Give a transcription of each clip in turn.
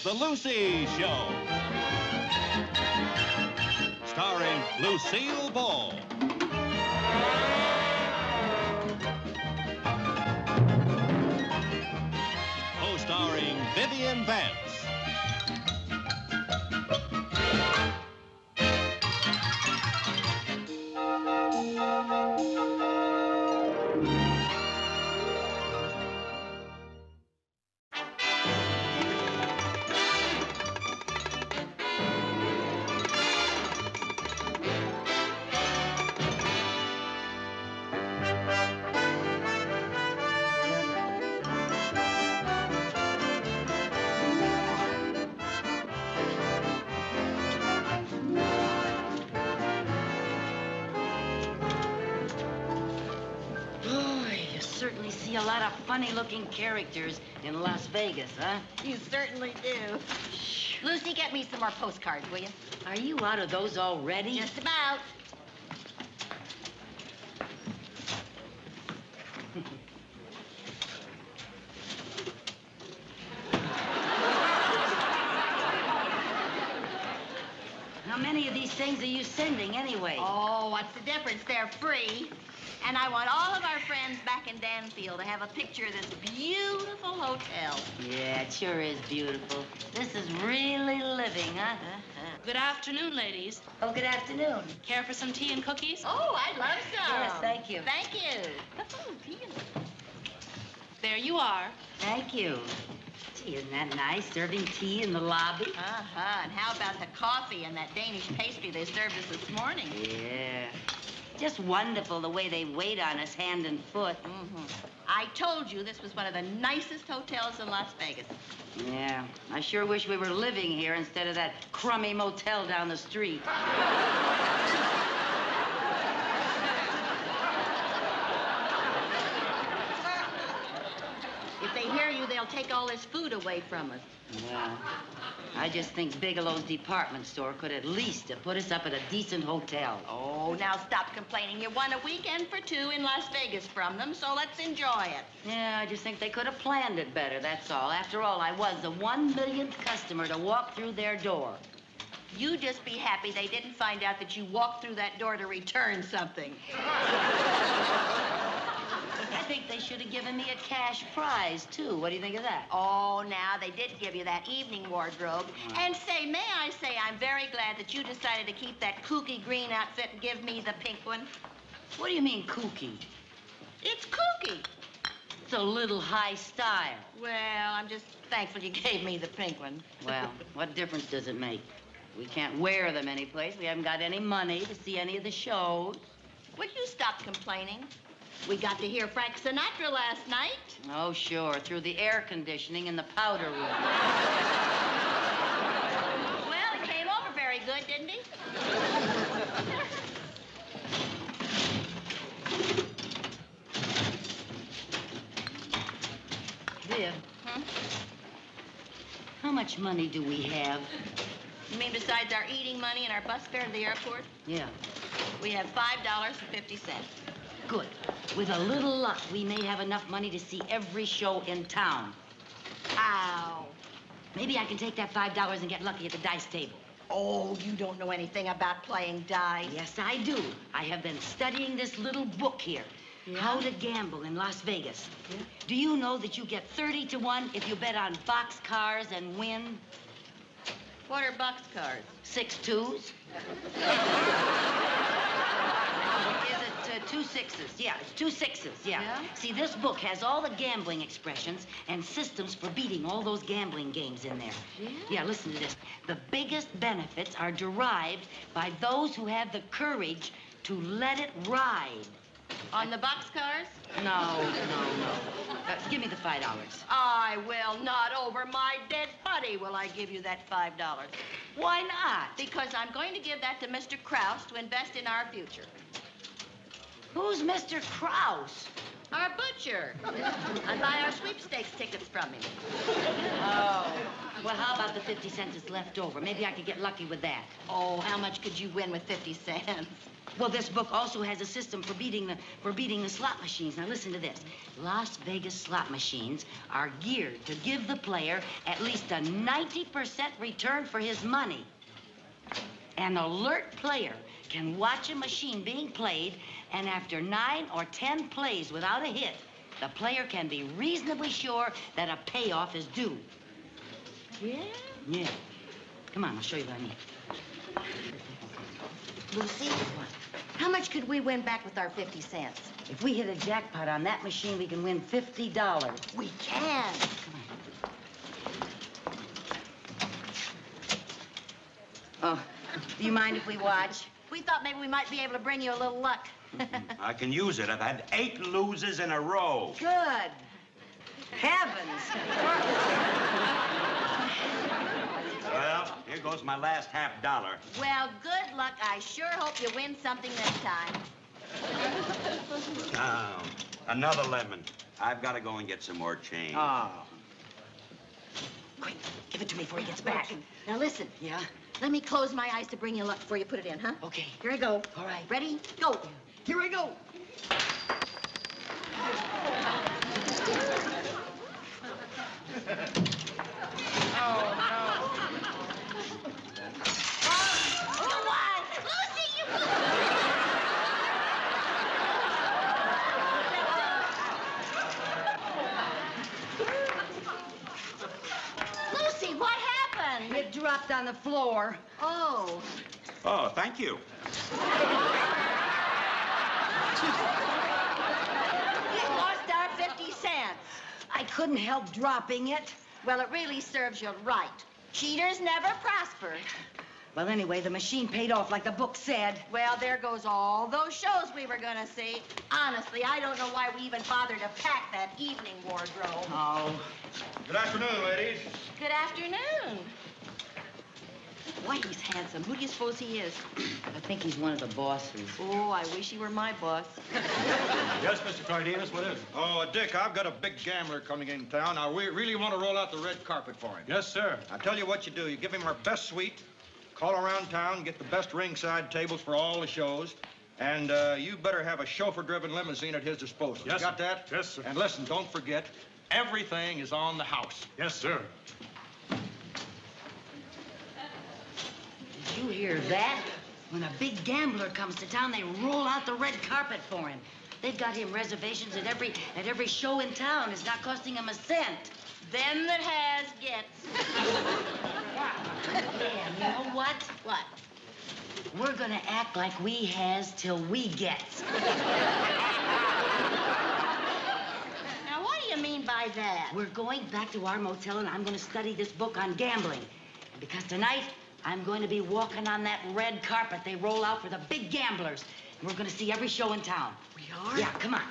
The Lucy Show. Starring Lucille Ball. Co-starring Vivian Vance. Certainly see a lot of funny-looking characters in Las Vegas, huh? You certainly do. Shh. Lucy, get me some more postcards, will you? Are you out of those already? Just about. How many of these things are you sending, anyway? Oh, what's the difference? They're free. And I want all of our friends back in Danfield to have a picture of this beautiful hotel. Yeah, it sure is beautiful. This is really living, huh? Good afternoon, ladies. Oh, good afternoon. Care for some tea and cookies? Oh, I'd love some. Yes, thank you. Thank you. Oh, tea and... There you are. Thank you. Gee, isn't that nice, serving tea in the lobby? Uh-huh. And how about the coffee and that Danish pastry they served us this morning? Yeah. Just wonderful the way they wait on us hand and foot. Mm-hmm. I told you this was one of the nicest hotels in Las Vegas. Yeah, I sure wish we were living here instead of that crummy motel down the street. If they hear you, they'll take all this food away from us. Well, I just think Bigelow's department store could at least have put us up at a decent hotel. Oh, now stop complaining. You won a weekend for two in Las Vegas from them, so let's enjoy it. Yeah, I just think they could have planned it better, that's all. After all, I was the 1 millionth customer to walk through their door. You just be happy they didn't find out that you walked through that door to return something. I think they should have given me a cash prize, too. What do you think of that? Oh, now, they did give you that evening wardrobe. And say, may I say, I'm very glad that you decided to keep that kooky green outfit and give me the pink one. What do you mean, kooky? It's kooky. It's a little high style. Well, I'm just thankful you gave me the pink one. Well, what difference does it make? We can't wear them anyplace. We haven't got any money to see any of the shows. Will you stop complaining? We got to hear Frank Sinatra last night. Oh, sure, through the air conditioning in the powder room. Well, he came over very good, didn't he? Viv. Hmm? How much money do we have? You mean besides our eating money and our bus fare to the airport? Yeah. We have $5.50. Good. With a little luck, we may have enough money to see every show in town. Ow. Maybe I can take that $5 and get lucky at the dice table. Oh, you don't know anything about playing dice. Yes, I do. I have been studying this little book here. Yeah? How to Gamble in Las Vegas. Yeah? Do you know that you get 30 to 1 if you bet on boxcars and win? What are boxcars? 6 2s. Is it 2 6s? Yeah, it's 2 6s, yeah. See, this book has all the gambling expressions and systems for beating all those gambling games in there. Yeah, listen to this. The biggest benefits are derived by those who have the courage to let it ride. On the boxcars? No. Give me the $5. I will not. Over my dead body will I give you that $5. Why not? Because I'm going to give that to Mr. Krause to invest in our future. Who's Mr. Krause? Our butcher. I buy our sweepstakes tickets from him. Oh. Well, how about the 50 cents that's left over? Maybe I could get lucky with that. Oh, how much could you win with 50 cents? Well, this book also has a system for beating the slot machines. Now, listen to this. Las Vegas slot machines are geared to give the player at least a 90% return for his money. An alert player can watch a machine being played, and after 9 or 10 plays without a hit, the player can be reasonably sure that a payoff is due. Yeah? Yeah. Come on, I'll show you what I mean. Lucy, how much could we win back with our 50 cents? If we hit a jackpot on that machine, we can win $50. We can. Oh, do you mind if we watch? We thought maybe we might be able to bring you a little luck. I can use it. I've had 8 losers in a row. Good. Heavens. Well, here goes my last $50. Well, good luck. I sure hope you win something this time. Now, another lemon. I've got to go and get some more change. Oh. Quick, give it to me before he gets back. Now, listen. Yeah? Let me close my eyes to bring you luck before you put it in, huh? Okay. Here I go. All right. Ready? Go. Here I go. Oh, no. You won! Lucy, you won! Lucy, what happened? It dropped on the floor. Oh. Oh, thank you. You lost our 50 cents. I couldn't help dropping it. Well, it really serves you right. Cheaters never prosper. Well, anyway, the machine paid off like the book said. Well, there goes all those shows we were gonna see. Honestly, I don't know why we even bothered to pack that evening wardrobe. Oh. Good afternoon, ladies. Good afternoon. Why, he's handsome. Who do you suppose he is? I think he's one of the bosses. Oh, I wish he were my boss. Yes, Mr. Cardenas, what is it? Oh, Dick, I've got a big gambler coming in town. Now, we really want to roll out the red carpet for him. Yes, sir. I'll tell you what you do. You give him our best suite, call around town, get the best ringside tables for all the shows, and you better have a chauffeur-driven limousine at his disposal. Yes, You got sir. that? Yes, sir. And listen, don't forget, everything is on the house. Yes, sir. Did you hear that? When a big gambler comes to town, they roll out the red carpet for him. They've got him reservations at every show in town. It's not costing him a cent. Them that has gets. Yeah, you know what? What? We're gonna act like we has till we gets. Now, what do you mean by that? We're going back to our motel, and I'm gonna study this book on gambling. And because tonight, I'm going to be walking on that red carpet they roll out for the big gamblers. And we're gonna see every show in town. We are? Yeah, come on.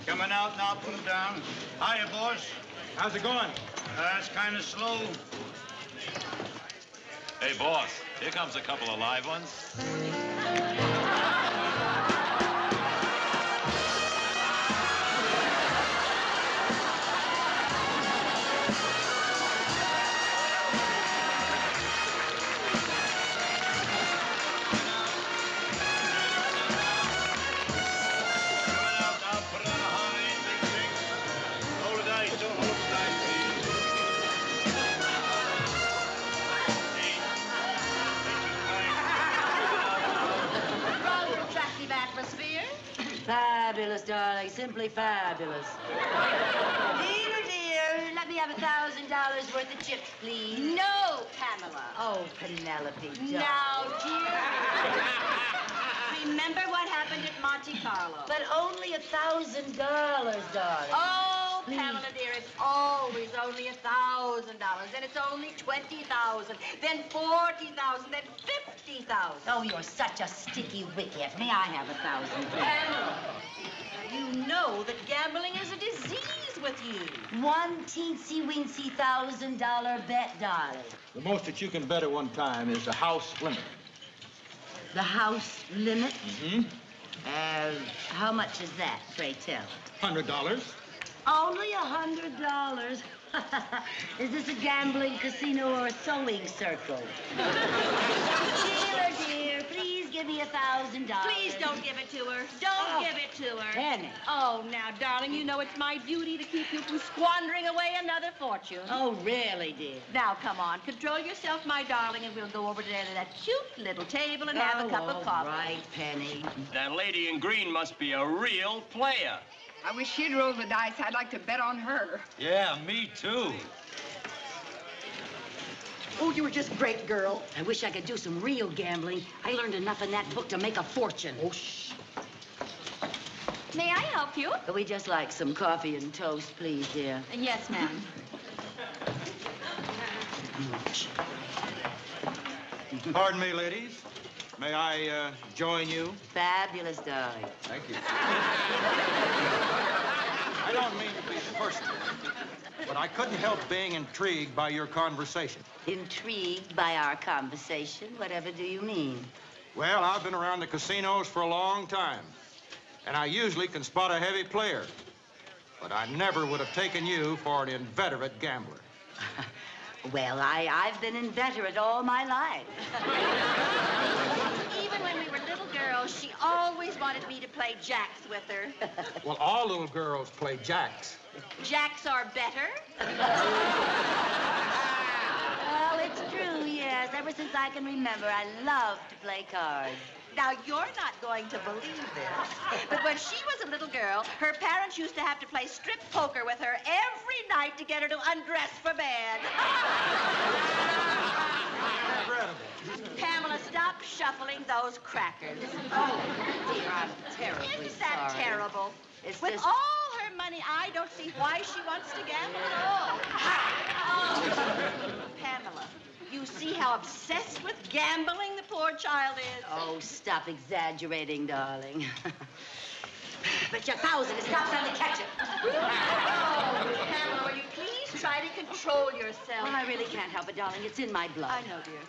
Coming out now, put them down. Hiya, boss. How's it going? It's kind of slow. Hey, boss, here comes a couple of live ones. Fabulous, darling. Simply fabulous. Dear, dear, let me have $1,000 worth of chips, please. No, Pamela. Oh, Penelope, darling. Now, dear. Remember what happened at Monte Carlo. But only $1,000, darling. Oh, Please. Pamela, dear, it's always only $1,000. Then it's only $20,000. Then $40,000. Then $50,000. Oh, you're such a sticky wicket. May I have $1,000, please? Pamela, you know that gambling is a disease with you. One teensy-weensy $1,000 bet, darling. The most that you can bet at one time is the house limit. The house limit? Mm-hmm. How much is that, pray tell? $100. Only $100. Is this a gambling casino or a sewing circle? Sheila, dear, please give me $1,000. Please don't give it to her. Don't give it to her. Penny. Oh, now, darling, you know it's my duty to keep you from squandering away another fortune. Oh, really, dear? Now, come on. Control yourself, my darling, and we'll go over there to that cute little table and have a cup of coffee. All right, Penny. That lady in green must be a real player. I wish she'd roll the dice. I'd like to bet on her. Yeah, me too. Oh, you were just great, girl. I wish I could do some real gambling. I learned enough in that book to make a fortune. Oh, shh. May I help you? We just like some coffee and toast, please, dear. Yes, ma'am. Pardon me, ladies. May I join you? Fabulous, darling. Thank you. I don't mean to be personal, but I couldn't help being intrigued by your conversation. Intrigued by our conversation? Whatever do you mean? Well, I've been around the casinos for a long time, and I usually can spot a heavy player. But I never would have taken you for an inveterate gambler. Well, I've been inveterate all my life. Even when we were little girls, she always wanted me to play jacks with her. Well, all little girls play jacks. Jacks are better. Well, it's true, yes. Ever since I can remember, I love to play cards. Now, you're not going to believe this, but when she was a little girl, her parents used to have to play strip poker with her every night to get her to undress for bed. Incredible. Pamela, stop shuffling those crackers. Oh, dear, I'm terribly Isn't that sorry. terrible? It's With just... all her money, I don't see why she wants to gamble at all. Pamela, you see how obsessed with gambling the poor child is? Oh, stop exaggerating, darling. But your 1,000 is not trying to catch it. Oh, Pamela, will you please try to control yourself? Well, I really can't help it, darling. It's in my blood. I know, dear.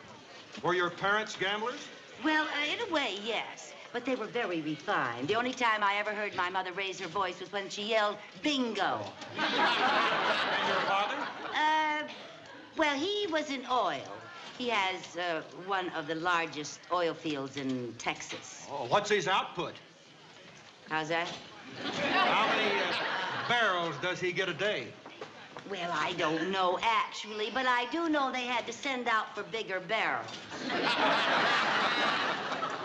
Were your parents gamblers? Well, in a way, yes. But they were very refined. The only time I ever heard my mother raise her voice was when she yelled, bingo. And your father? Well, he was in oil. He has one of the largest oil fields in Texas. Oh, what's his output? How's that? How many barrels does he get a day? Well, I don't know, actually, but I do know they had to send out for bigger barrels.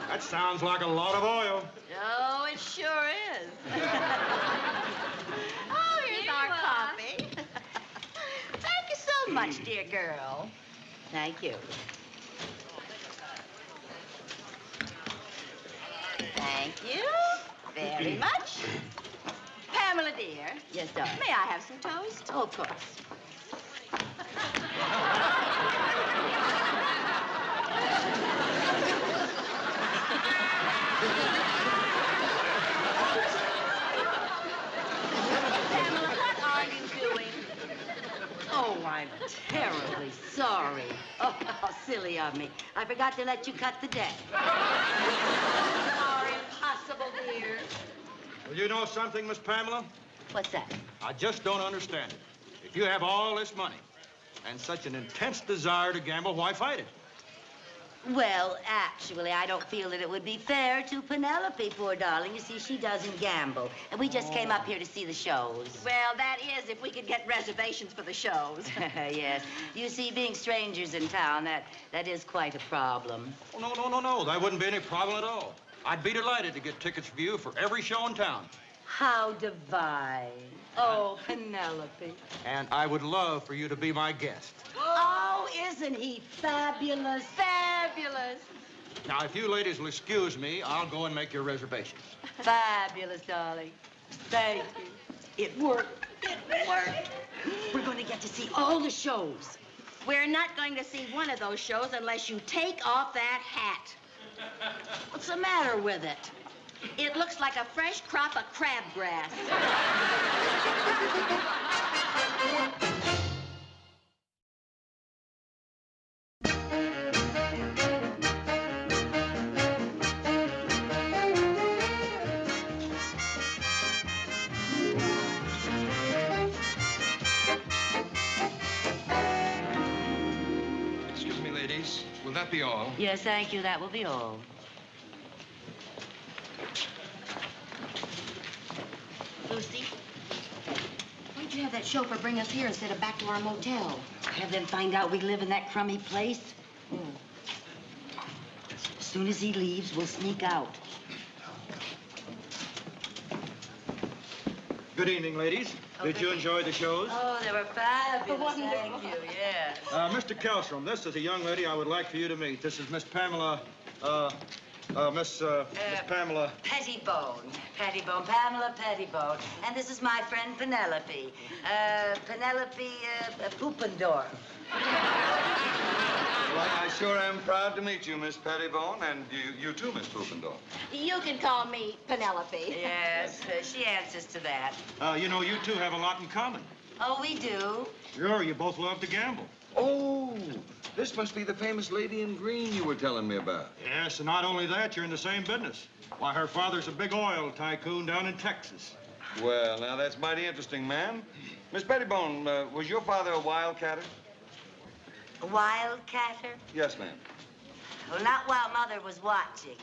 That sounds like a lot of oil. Oh, it sure is. Oh, here's our coffee. Thank you so much, dear girl. Thank you. Thank you very much. Pamela, dear. Yes, darling. May I have some toast? Oh, of course. Pamela, what are you doing? Oh, I'm terribly sorry. Oh, how silly of me. I forgot to let you cut the deck. Are impossible, dear. Well, you know something, Miss Pamela? What's that? I just don't understand it. If you have all this money and such an intense desire to gamble, why fight it? Well, actually, I don't feel that it would be fair to Penelope, poor darling. You see, she doesn't gamble. And we just came up here to see the shows. Well, that is if we could get reservations for the shows. Yes. You see, being strangers in town, that is quite a problem. Oh, no. That wouldn't be any problem at all. I'd be delighted to get tickets for you for every show in town. How divine. Oh, Penelope. And I would love for you to be my guest. Oh, isn't he fabulous? Fabulous. Now, if you ladies will excuse me, I'll go and make your reservations. Fabulous, darling. Thank you. It worked. It worked. We're going to get to see all the shows. We're not going to see one of those shows unless you take off that hat. What's the matter with it? It looks like a fresh crop of crabgrass. Excuse me, ladies. Will that be all? Yes, thank you. That will be all. Lucy, why'd you have that chauffeur bring us here instead of back to our motel? Have them find out we live in that crummy place? As soon as he leaves, we'll sneak out. Good evening, ladies. Did you enjoy the shows? Oh, they were fabulous. Thank you, yes. Mr. Kellstrom, this is a young lady I would like for you to meet. This is Miss Pamela, Miss Pamela. Pettibone. Pettibone. Pamela Pettibone. And this is my friend Penelope. Penelope Poopendorf. Well, I sure am proud to meet you, Miss Pettibone, and you too, Miss Poopendorf. You can call me Penelope. Yes, she answers to that. You know, you two have a lot in common. Oh, we do? Sure, you both love to gamble. Oh, this must be the famous lady in green you were telling me about. Yes, and not only that, you're in the same business. Why, her father's a big oil tycoon down in Texas. Well, now, that's mighty interesting, ma'am. Miss Pettibone, was your father a wildcatter? A wildcatter? Yes, ma'am. Well, not while Mother was watching.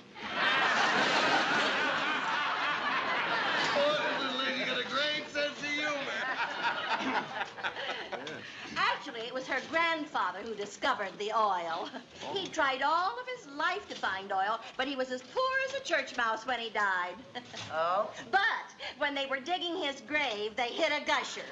Oh, this little lady got a great sense of humor. Actually, it was her grandfather who discovered the oil. He tried all of his life to find oil, but he was as poor as a church mouse when he died. Oh? But when they were digging his grave, they hit a gusher.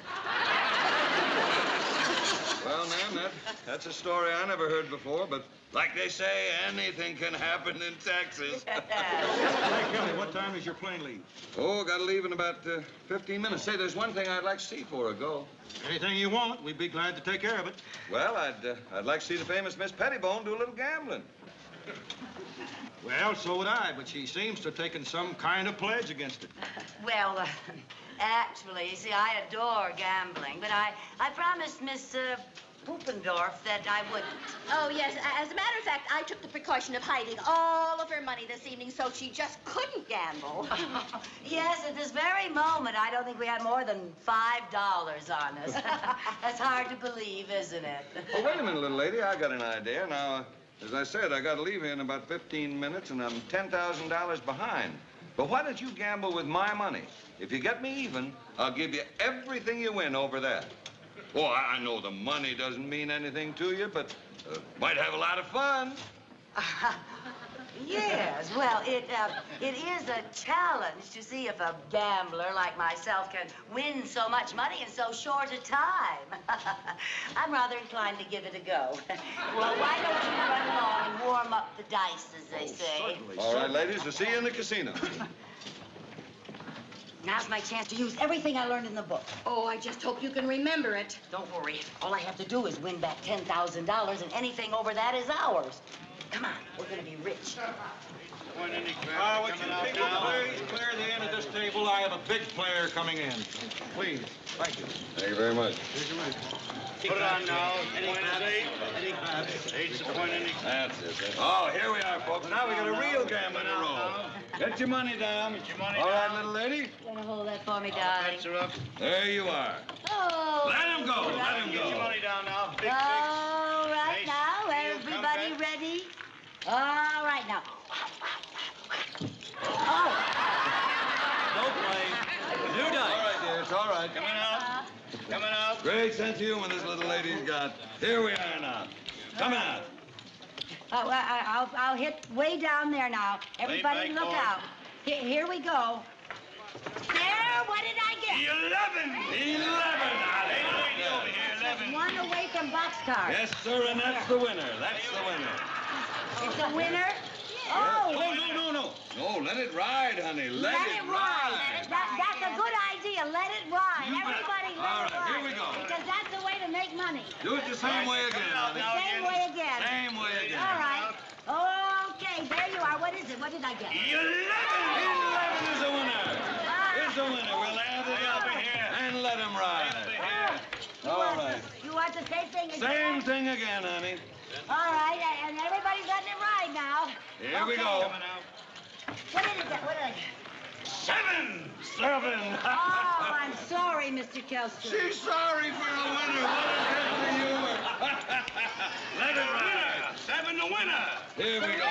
Well, ma'am, that's a story I never heard before, but like they say, anything can happen in Texas. Hey, Kelly, what time does your plane leave? Oh, gotta leave in about 15 minutes. Say, there's one thing I'd like to see before I go. Anything you want, we'd be glad to take care of it. Well, I'd like to see the famous Miss Pettibone do a little gambling. Well, so would I, but she seems to have taken some kind of pledge against it. Well, actually, you see, I adore gambling, but I promised Miss Poopendorf that I wouldn't. Oh, yes. As a matter of fact, I took the precaution of hiding all of her money this evening so she just couldn't gamble. Yes, at this very moment, I don't think we had more than $5 on us. That's hard to believe, isn't it? Oh, wait a minute, little lady. I got an idea. Now, as I said, I got to leave here in about 15 minutes, and I'm $10,000 behind. But why don't you gamble with my money? If you get me even, I'll give you everything you win over that. Oh, I know the money doesn't mean anything to you, but might have a lot of fun. Yes, well, it is a challenge to see if a gambler like myself can win so much money in so short a time. I'm rather inclined to give it a go. Well, why don't you run along and warm up the dice, as they say? Certainly. All right, ladies, we'll see you in the casino. Now's my chance to use everything I learned in the book. Oh, I just hope you can remember it. Don't worry. All I have to do is win back $10,000, and anything over that is ours. Come on, we're going to be rich. Would you people please clear the end of this table? I have a big player coming in. Please. Thank you. Thank you very much. Put it on now. Point is 8. Any claps? 8's the point any. That's it. Oh, here we are, folks. Now we got a real gambling to roll. Get your money down. Get your money All right, down. little lady. You want to hold that for me, darling? Bets are up. There you are. Oh. Let him go. Let him Get your go. money down now. Big All right, Ace. now, Heels, everybody come back. ready? All right, now. Oh. Don't play. New All dice. right, dear. It's all right. Coming out. Coming out. Great sense of humor this little lady's got. Here we are now. Coming out. Oh, I'll hit way down there now. Everybody back, look boy. out. Here we go. There, what did I get? 11. 11. Lady over here, 11. One away from boxcar. Yes, sir, and that's the winner. That's the winner. It's a winner? Oh. No, let it ride, honey. Let it ride. That's a good idea. Let it ride. You bet. Everybody let All it right, ride. here we go. Because that's the way to make money. Do it the same way again, honey. Same way again. Same way again. All right. Okay, there you are. What is it? What did I get? 11 is a winner. Is a winner. We'll add it up and let him ride. All right. You want the same thing again? Same thing again, honey. All right, and everybody's letting it ride now. Here we go. What did it get? What did I get? 7. Oh, I'm sorry, Mr. Kelster. She's sorry for a winner. What a sense of humor. Let it ride. 7 the winner. Here we go.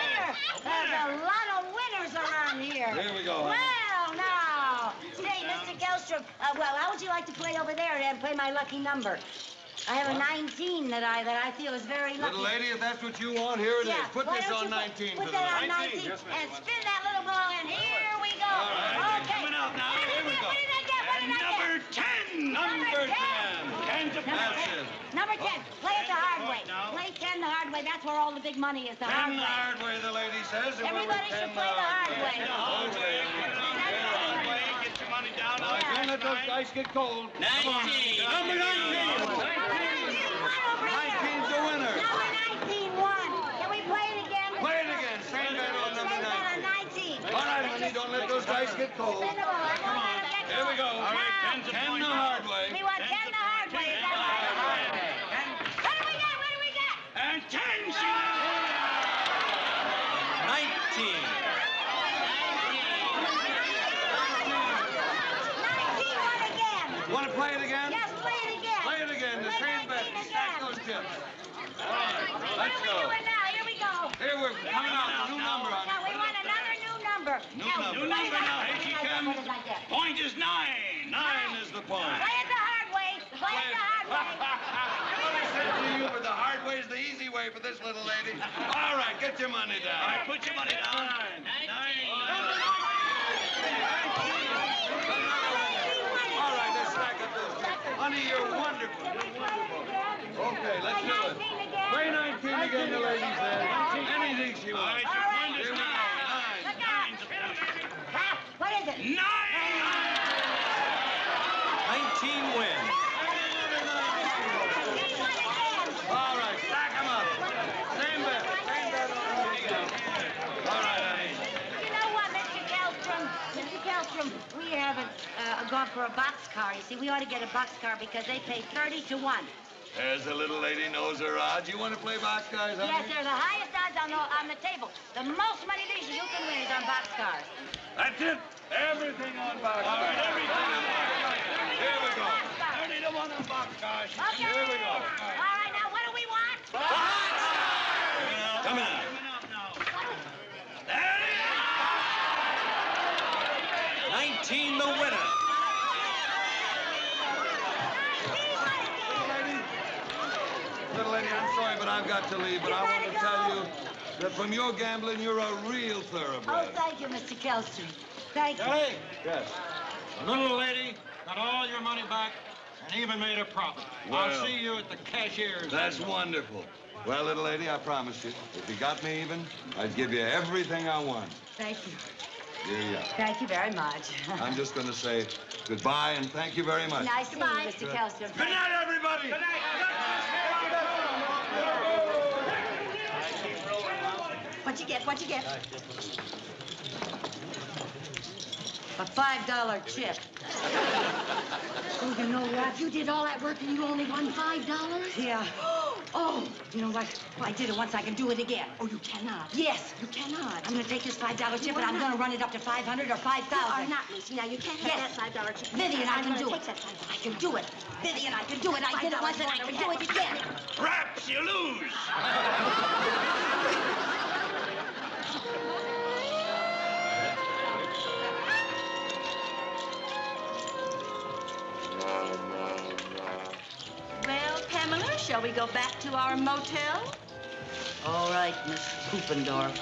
There's a lot of winners around here. Here we go. Well, now. Say, Mr. Kelstrom, well, how would you like to play over there and play my lucky number? I have a 19 that I feel is very lucky. Little lady, if that's what you want, here it is. Put this on 19 Put for the that on lady. 19 and spin that little ball, and here we go. All right. Okay. Coming out now. Here we go. What did I get? What did I get? Number 10. Number 10. 10 to Number pass. 10. Number 10. Play it the hard way. Play 10 the hard way. That's where all the big money is, the hard 10 the way. hard way, the lady says. and we're Everybody with 10 should play the hard way. Okay. Get your money down. All right, don't let those dice get cold. 19. Number 19. 19's the winner. Number 19 won. Can we play it again? Play it again. Same bet on number Same bet on 19. 19. All right, honey, don't let those dice get cold. Spin the ball. I won't let 'em get Here we go. cold. All right, 10 the hard way. We want 10 the hard way. Is that right? What do we got? What do we got? And 10 she 19. 19 won again. Want to play it again? Yes, play it again. Play it again. The Play same bet. 19 Stack again. those chips. All right, What let's are we go. doing now? Here we go. Here we're coming out. New number on Now, we want another new number. New Now, number. what did I get? now. What Here did she I get? comes. What did I get? Point is 9. 9 is the point. Play it the hard way. Play it the hard way. What I said to you, but the hard way is the easy way for this little lady. All right, get your money down. All right, put your money down. 9. All right, let's stack up those chips. Honey, you're wonderful. Okay, let's do it. Play 19 again, the lady says. Anything she All right, wants. your point Here is we 9. go. 9. Look out. What is it? 9. 19 wins. All right, stack them up. Same bet. Same bet on all right, honey. You know what, Mr. Kelstrom? Mr. Kelstrom, we haven't gone for a boxcar. You see, we ought to get a boxcar because they pay 30 to 1. There's the little lady knows her odds. You want to play boxcars, honey? Yes, they're the highest odds on the table. The most money you can win is on boxcars. That's it. Everything on boxcars. All right, everything on boxcars. Here we go. 30 to 1 on boxcars. Okay. Here we go. All right, now what do we want? Come on. There it is. 19 the winner. Little lady, I'm sorry, but I've got to leave. But I want to tell you that from your gambling, you're a real Oh, thoroughbred. thank you, Mr. Kelstrom. Thank you. Hey, Yes. the little lady got all your money back and even made a profit. Well, I'll see you at the cashier's. That's wonderful. Well, little lady, I promise you, if you got me even, I'd give you everything I want. Thank you. Here you are. Thank you very much. I'm just going to say goodbye and thank you very much. Nice to meet you, Mr. Kelstrom. Good night, everybody. Good What you get? What you get? A $5 chip. Oh, you know what? You did all that work and you only won $5? Yeah. Oh, you know what? Well, I did it once. I can do it again. Oh, you cannot? Yes. You cannot. I'm going to take this $5 chip and I'm going to run it up to 500 or 5,000. You are not, Lucy. Now, you can't have that $5 chip. Vivian, I can do take it. that $5. I can do it. Vivian, I can do it. I did it once and I can do it again. Perhaps you lose. Well, Pamela, shall we go back to our motel? All right, Miss Poopendorf.